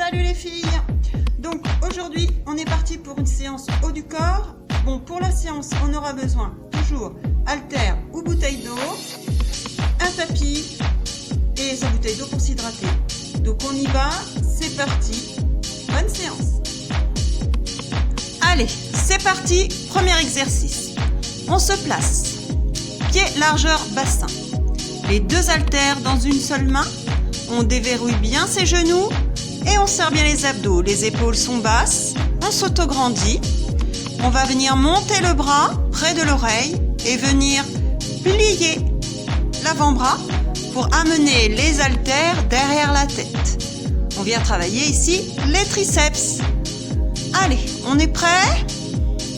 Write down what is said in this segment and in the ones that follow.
Salut les filles! Donc aujourd'hui on est parti pour une séance haut du corps. Bon, pour la séance on aura besoin toujours haltères ou bouteille d'eau, un tapis et sa bouteille d'eau pour s'hydrater. Donc on y va, c'est parti, bonne séance! Allez, c'est parti, premier exercice. On se place, pied largeur bassin, les deux haltères dans une seule main. On déverrouille bien ses genoux et on serre bien les abdos. Les épaules sont basses, on s'autograndit. On va venir monter le bras près de l'oreille et venir plier l'avant-bras pour amener les haltères derrière la tête. On vient travailler ici les triceps. Allez, on est prêt?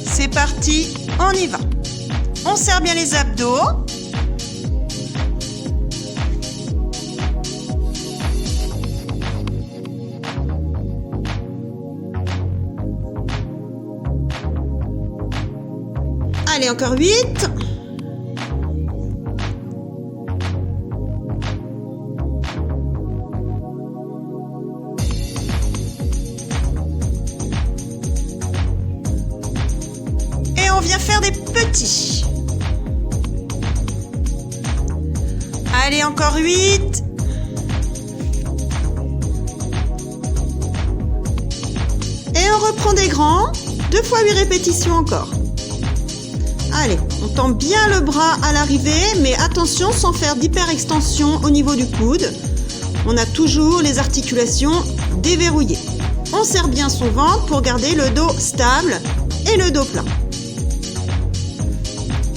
C'est parti, on y va. On serre bien les abdos. Allez, encore 8. Et on vient faire des petits. Allez, encore 8. Et on reprend des grands. 2 fois 8 répétitions encore. Allez, on tend bien le bras à l'arrivée, mais attention sans faire d'hyperextension au niveau du coude. On a toujours les articulations déverrouillées. On serre bien son ventre pour garder le dos stable et le dos plat.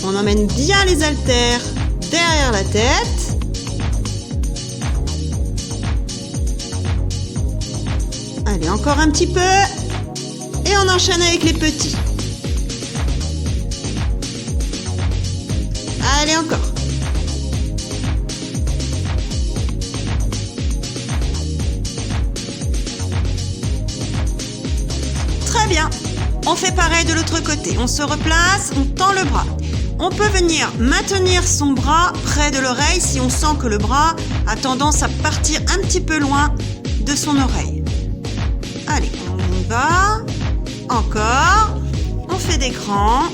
On emmène bien les haltères derrière la tête. Allez, encore un petit peu. Et on enchaîne avec les petits. Allez, encore. Très bien. On fait pareil de l'autre côté. On se replace, on tend le bras. On peut venir maintenir son bras près de l'oreille si on sent que le bras a tendance à partir un petit peu loin de son oreille. Allez, on y va. Encore. On fait des grands.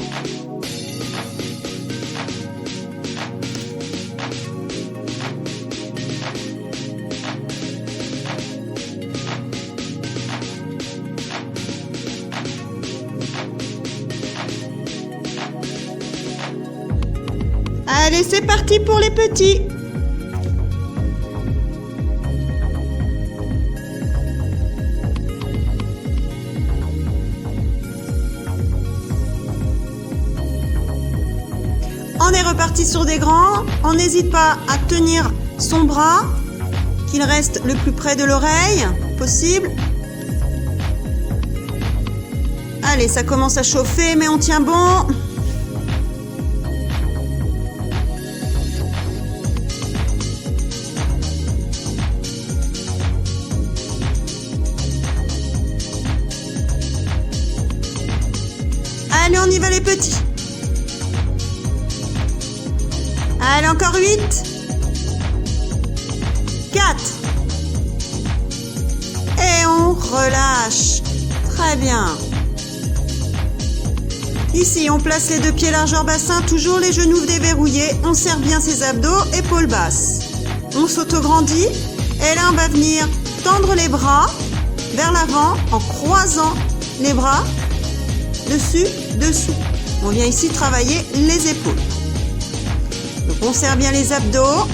Allez, c'est parti pour les petits. On est reparti sur des grands. On n'hésite pas à tenir son bras, qu'il reste le plus près de l'oreille possible. Allez, ça commence à chauffer, mais on tient bon. Allez, on y va les petits. Allez, encore 8. 4. Et on relâche. Très bien. Ici, on place les deux pieds largeur bassin, toujours les genoux déverrouillés. On serre bien ses abdos, épaules basses. On s'autograndit. Et là, on va venir tendre les bras vers l'avant en croisant les bras dessus, dessous. On vient ici travailler les épaules. Donc on serre bien les abdos.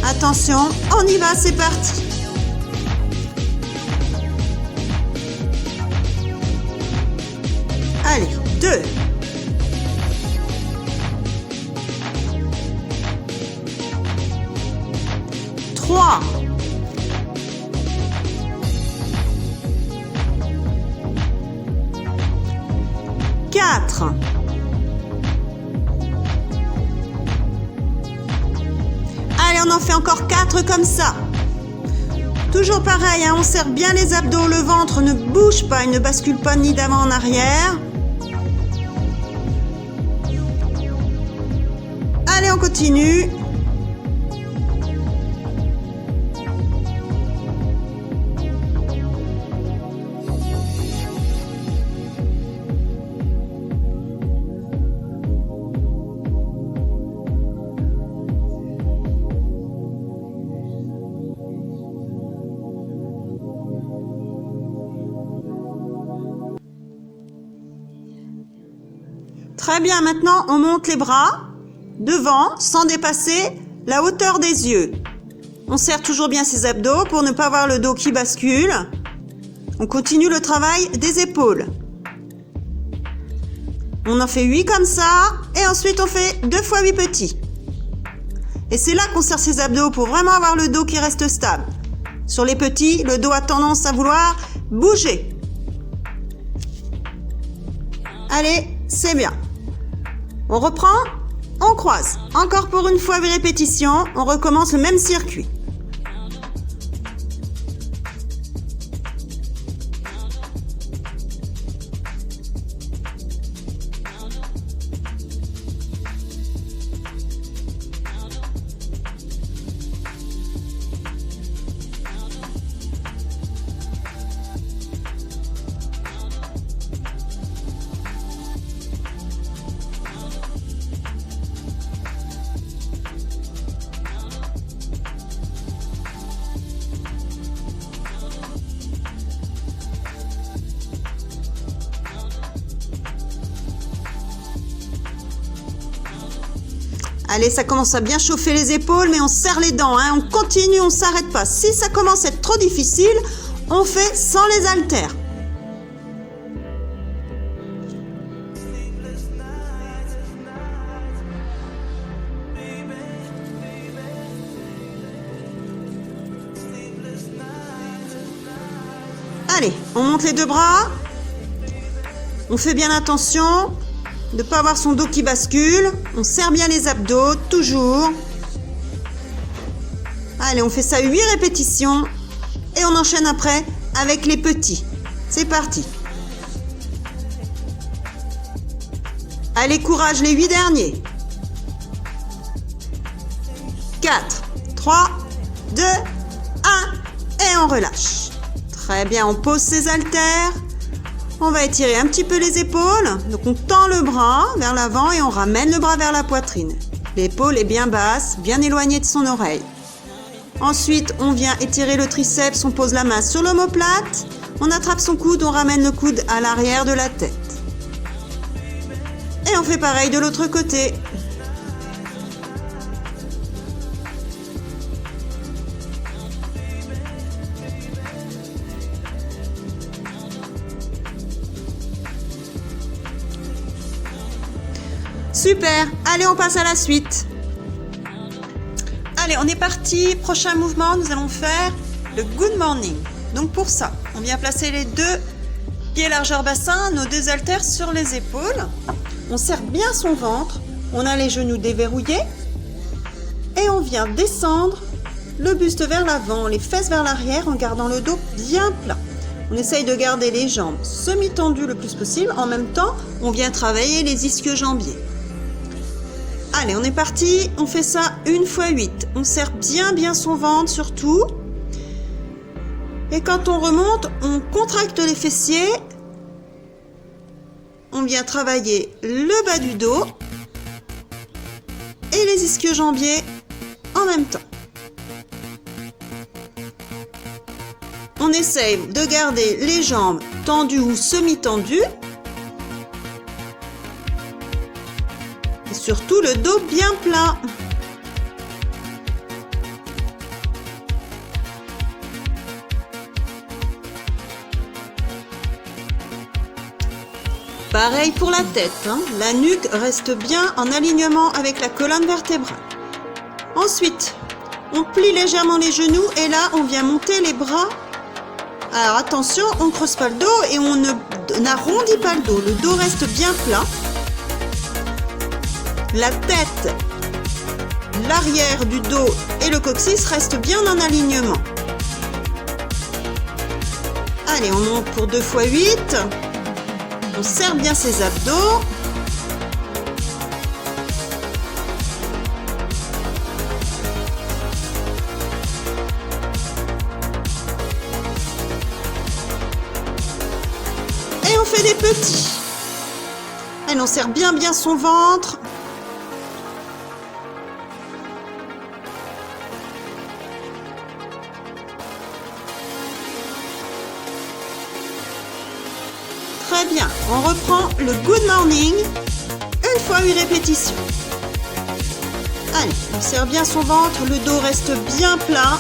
Attention, on y va, c'est parti. Allez, 2. 3. 4. Allez, on en fait encore 4 comme ça. Toujours pareil, hein, on serre bien les abdos, le ventre ne bouge pas, il ne bascule pas ni d'avant en arrière. Allez, on continue. Très bien, maintenant on monte les bras devant sans dépasser la hauteur des yeux. On serre toujours bien ses abdos pour ne pas avoir le dos qui bascule. On continue le travail des épaules. On en fait 8 comme ça et ensuite on fait 2 fois 8 petits. Et c'est là qu'on serre ses abdos pour vraiment avoir le dos qui reste stable. Sur les petits, le dos a tendance à vouloir bouger. Allez, c'est bien. On reprend, on croise. Encore pour une fois 8 répétitions, on recommence le même circuit. Allez, ça commence à bien chauffer les épaules, mais on serre les dents, hein. On continue, on ne s'arrête pas. Si ça commence à être trop difficile, on fait sans les haltères. Allez, on monte les 2 bras. On fait bien attention de ne pas avoir son dos qui bascule. On serre bien les abdos, toujours. Allez, on fait ça 8 répétitions. Et on enchaîne après avec les petits. C'est parti. Allez, courage, les 8 derniers. 4, 3, 2, 1. Et on relâche. Très bien, on pose ses haltères. On va étirer un petit peu les épaules. Donc on tend le bras vers l'avant et on ramène le bras vers la poitrine. L'épaule est bien basse, bien éloignée de son oreille. Ensuite, on vient étirer le triceps, on pose la main sur l'omoplate. On attrape son coude, on ramène le coude à l'arrière de la tête. Et on fait pareil de l'autre côté. Super, allez, on passe à la suite. Allez, on est parti. Prochain mouvement, nous allons faire le good morning. Donc pour ça, on vient placer les 2 pieds largeur bassin, nos 2 haltères sur les épaules. On serre bien son ventre, on a les genoux déverrouillés et on vient descendre le buste vers l'avant, les fesses vers l'arrière en gardant le dos bien plat. On essaye de garder les jambes semi-tendues le plus possible. En même temps, on vient travailler les ischio-jambiers. Allez, on est parti. On fait ça 1 fois 8. On serre bien son ventre surtout. Et quand on remonte, on contracte les fessiers. On vient travailler le bas du dos et les ischio-jambiers en même temps. On essaye de garder les jambes tendues ou semi-tendues. Et surtout le dos bien plat. Pareil pour la tête, hein. La nuque reste bien en alignement avec la colonne vertébrale. Ensuite, on plie légèrement les genoux et là, on vient monter les bras. Alors attention, on ne creuse pas le dos et on n'arrondit pas le dos. Le dos reste bien plat. La tête, l'arrière du dos et le coccyx restent bien en alignement. Allez, on monte pour 2 fois 8. On serre bien ses abdos. Et on fait des petits. Allez, on serre bien son ventre. Très bien, on reprend le good morning fois 8 répétitions. Allez, on serre bien son ventre, le dos reste bien plat.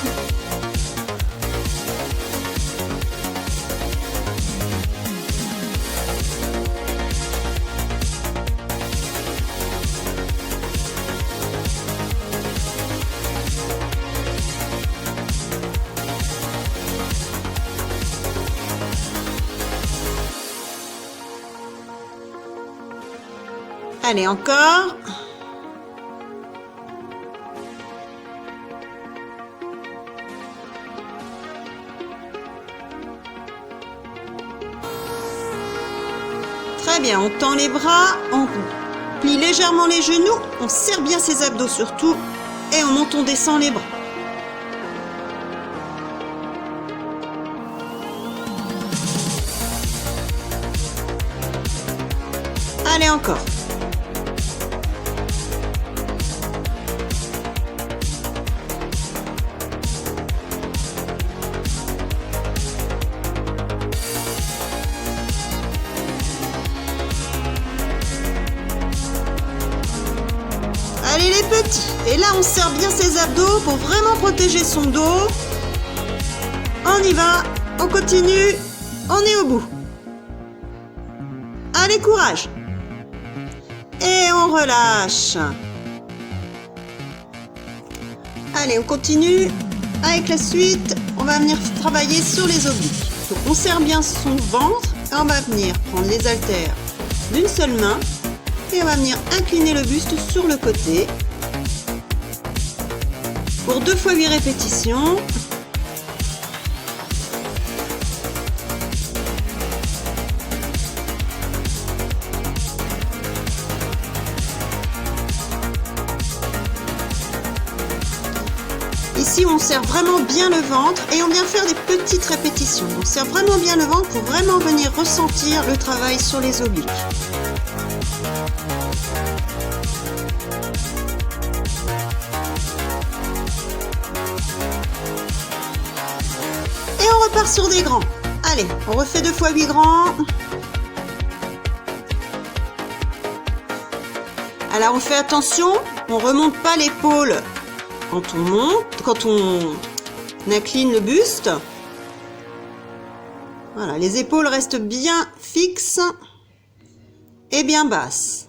Allez, encore. Très bien, on tend les bras, on plie légèrement les genoux, on serre bien ses abdos surtout, et on monte, on descend les bras. Allez, encore. Allez les petits, et là on serre bien ses abdos pour vraiment protéger son dos. On y va, on continue, on est au bout. Allez, courage. Et on relâche. Allez, on continue avec la suite. On va venir travailler sur les obliques. Donc on serre bien son ventre et on va venir prendre les haltères d'une seule main. Et on va venir incliner le buste sur le côté pour 2 fois 8 répétitions. Ici, on serre vraiment bien le ventre et on vient faire des petites répétitions. On serre vraiment bien le ventre pour vraiment venir ressentir le travail sur les obliques. On repart sur des grands. Allez, on refait 2 fois 8 grands. Alors on fait attention, on remonte pas l'épaule quand on monte, quand on incline le buste. Voilà, les épaules restent bien fixes et bien basses.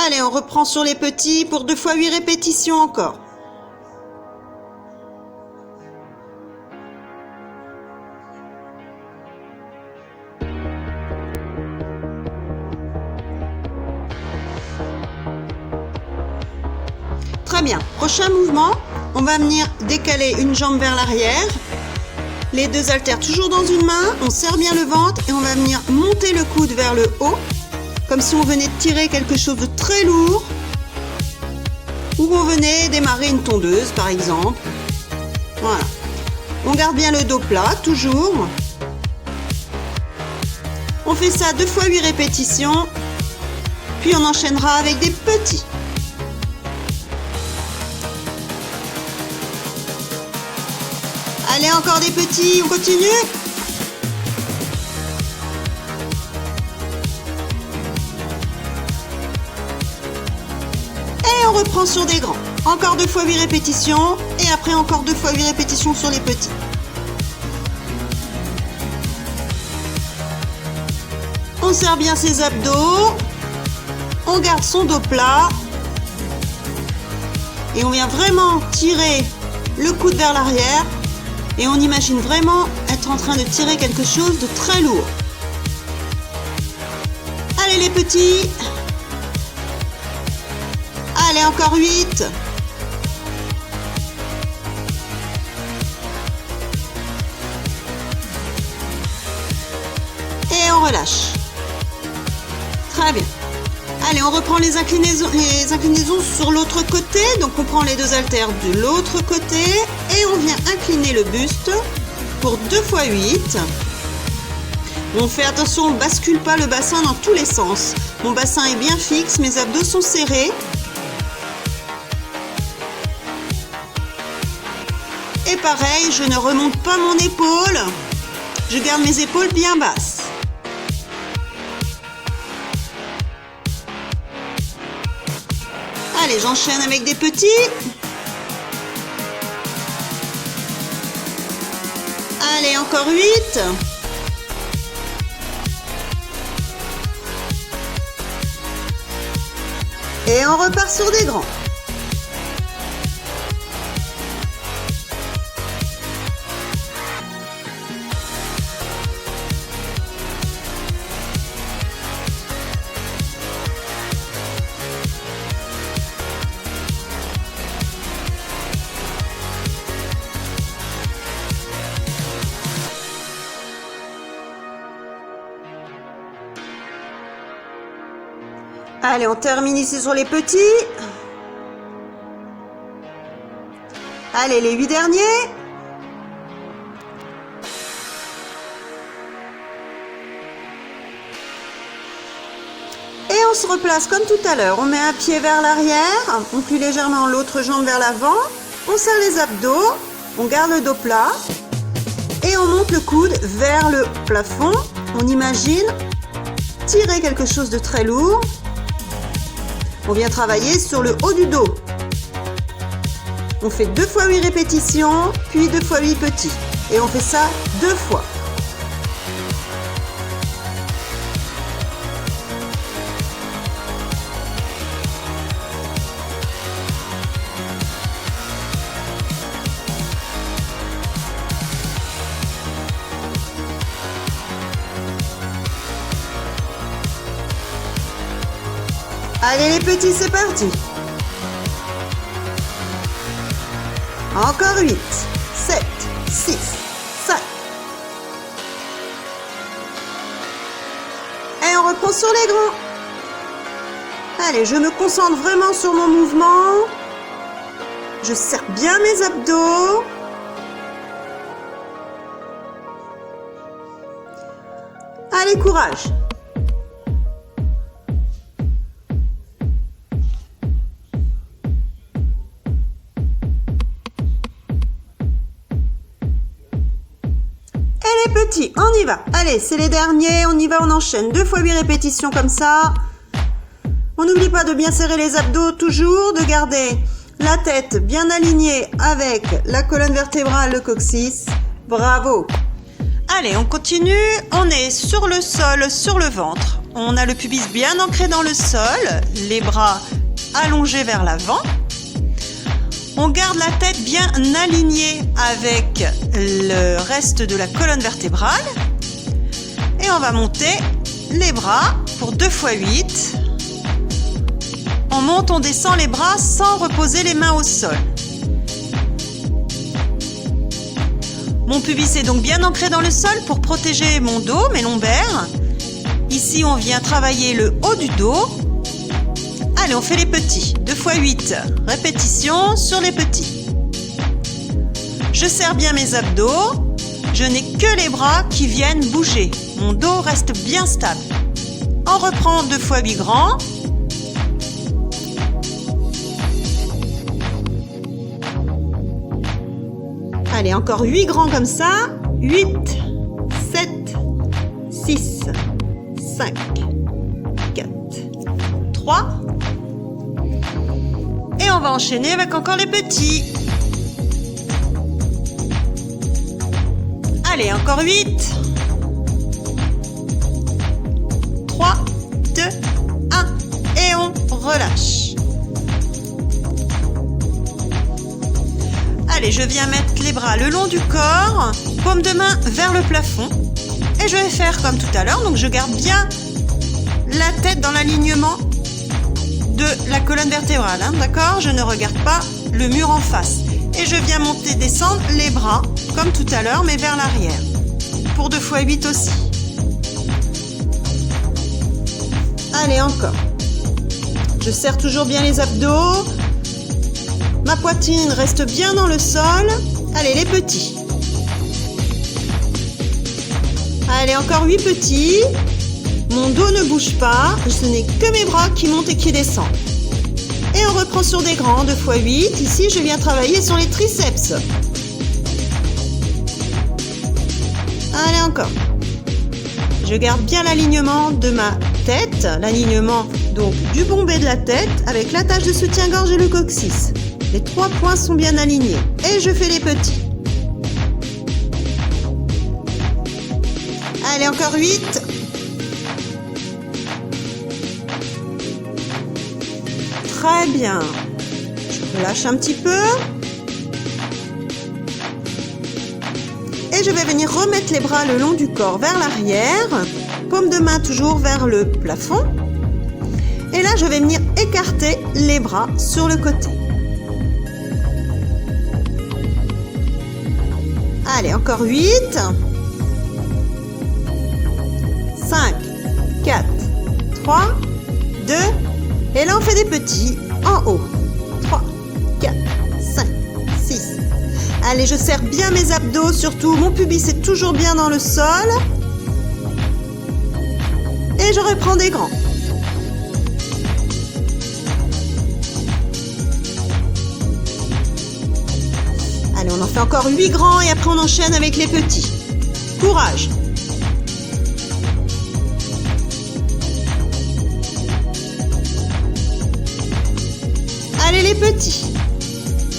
Allez, on reprend sur les petits pour 2 fois 8 répétitions encore. Très bien. Prochain mouvement, on va venir décaler une jambe vers l'arrière. Les 2 haltères toujours dans une main. On serre bien le ventre et on va venir monter le coude vers le haut. Comme si on venait de tirer quelque chose de très lourd. Ou on venait démarrer une tondeuse par exemple. Voilà. On garde bien le dos plat, toujours. On fait ça 2 fois 8 répétitions. Puis on enchaînera avec des petits. Allez, encore des petits, on continue. Et on reprend sur des grands. Encore 2 fois 8 répétitions. Et après encore 2 fois 8 répétitions sur les petits. On serre bien ses abdos. On garde son dos plat. Et on vient vraiment tirer le coude vers l'arrière. Et on imagine vraiment être en train de tirer quelque chose de très lourd. Allez les petits. Allez, encore 8. Et on relâche. Très bien. Allez, on reprend les inclinaisons sur l'autre côté. Donc on prend les 2 haltères de l'autre côté et on vient incliner le buste pour 2 fois 8. On fait attention, on ne bascule pas le bassin dans tous les sens. Mon bassin est bien fixe, mes abdos sont serrés. Et pareil, je ne remonte pas mon épaule. Je garde mes épaules bien basses. Allez, j'enchaîne avec des petits. Allez, encore 8. Et on repart sur des grands. Allez, on termine ici sur les petits. Allez, les 8 derniers. Et on se replace comme tout à l'heure. On met un pied vers l'arrière, on plie légèrement l'autre jambe vers l'avant. On serre les abdos, on garde le dos plat. Et on monte le coude vers le plafond. On imagine tirer quelque chose de très lourd. On vient travailler sur le haut du dos. On fait 2 fois 8 répétitions, puis 2 fois 8 petits. Et on fait ça 2 fois. Allez les petits, c'est parti. Encore 8, 7, 6, 5. Et on reprend sur les grands. Allez, je me concentre vraiment sur mon mouvement. Je serre bien mes abdos. Allez, courage. Les petits, on y va. Allez, c'est les derniers, on y va, on enchaîne 2 fois 8 répétitions comme ça. On n'oublie pas de bien serrer les abdos toujours, de garder la tête bien alignée avec la colonne vertébrale, le coccyx. Bravo. Allez, on continue. On est sur le sol, sur le ventre. On a le pubis bien ancré dans le sol, les bras allongés vers l'avant. On garde la tête bien alignée avec le reste de la colonne vertébrale. Et on va monter les bras pour 2 fois 8. On monte, on descend les bras sans reposer les mains au sol. Mon pubis est donc bien ancré dans le sol pour protéger mon dos, mes lombaires. Ici, on vient travailler le haut du dos. Allez, on fait les petits. 2 fois 8 répétitions sur les petits. Je serre bien mes abdos. Je n'ai que les bras qui viennent bouger. Mon dos reste bien stable. On reprend 2 fois 8 grands. Allez, encore 8 grands comme ça. 8, 7, 6, 5, 4, 3. Et on va enchaîner avec encore les petits. Allez, encore 8. 3, 2, 1. Et on relâche. Allez, je viens mettre les bras le long du corps, paume de main vers le plafond. Et je vais faire comme tout à l'heure. Donc, je garde bien la tête dans l'alignement de la colonne vertébrale, hein, d'accord? Je ne regarde pas le mur en face. Et je viens monter, descendre les bras, comme tout à l'heure, mais vers l'arrière. Pour 2 fois 8 aussi. Allez, encore. Je serre toujours bien les abdos. Ma poitrine reste bien dans le sol. Allez, les petits. Allez, encore 8 petits. Mon dos ne bouge pas, ce n'est que mes bras qui montent et qui descendent. Et on reprend sur des grands, 2 fois 8. Ici, je viens travailler sur les triceps. Allez, encore. Je garde bien l'alignement de ma tête, l'alignement Donc du bombé de la tête avec l'attache de soutien-gorge et le coccyx. Les 3 points sont bien alignés. Et je fais les petits. Allez, encore 8. Très bien. Je relâche un petit peu. Et je vais venir remettre les bras le long du corps vers l'arrière. Paume de main toujours vers le plafond. Et là, je vais venir écarter les bras sur le côté. Allez, encore 8. 5, 4, 3, 2. Et là, on fait des petits en haut. 3, 4, 5, 6. Allez, je serre bien mes abdos, surtout mon pubis est toujours bien dans le sol. Et je reprends des grands. Allez, on en fait encore 8 grands et après on enchaîne avec les petits. Courage! Allez les petits!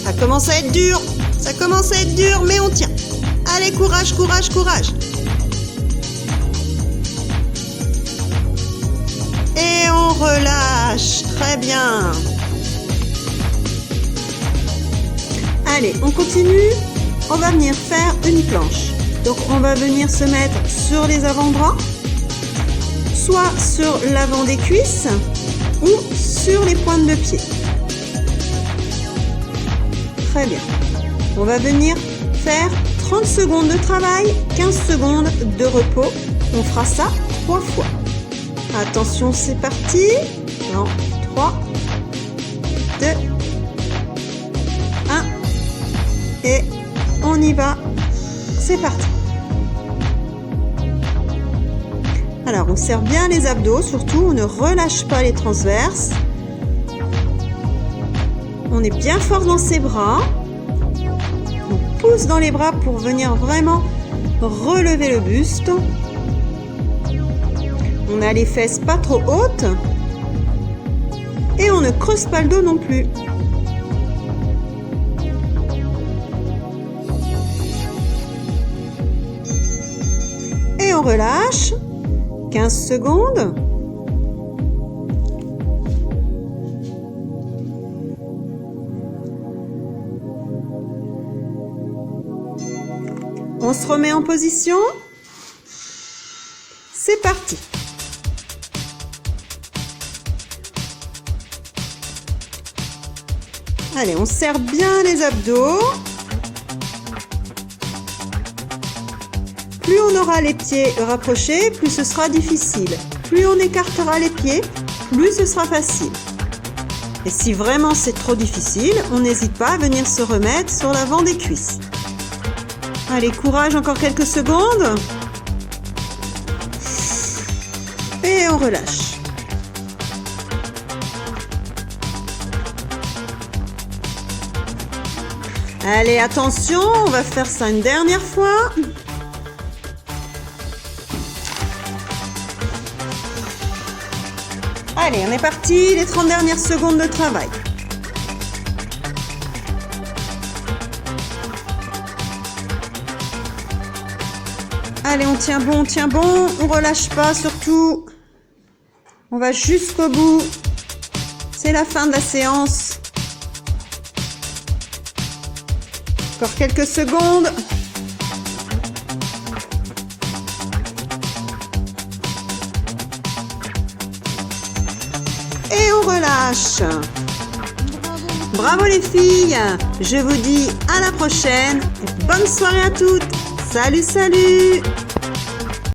Ça commence à être dur, mais on tient. Allez, courage, courage, courage! Et on relâche, très bien! Allez, on continue. On va venir faire une planche. Donc, on va venir se mettre sur les avant-bras, soit sur l'avant des cuisses ou sur les pointes de pied. Très bien. On va venir faire 30 secondes de travail, 15 secondes de repos. On fera ça 3 fois. Attention, c'est parti. Non, 3, 2, 1. Et on y va, c'est parti. Alors, on serre bien les abdos, surtout, on ne relâche pas les transverses. On est bien fort dans ses bras. On pousse dans les bras pour venir vraiment relever le buste. On a les fesses pas trop hautes. Et on ne creuse pas le dos non plus. Et on relâche, 15 secondes. On se remet en position. C'est parti. Allez, on serre bien les abdos. Plus on aura les pieds rapprochés, plus ce sera difficile. Plus on écartera les pieds, plus ce sera facile. Et si vraiment c'est trop difficile, on n'hésite pas à venir se remettre sur l'avant des cuisses. Allez, courage, encore quelques secondes. Et on relâche. Allez, attention, on va faire ça une dernière fois. Allez, on est parti, les 30 dernières secondes de travail. Allez, on tient bon, on relâche pas surtout. On va jusqu'au bout. C'est la fin de la séance. Encore quelques secondes. Et on relâche. Bravo les filles. Je vous dis à la prochaine. Bonne soirée à toutes. Salut, salut!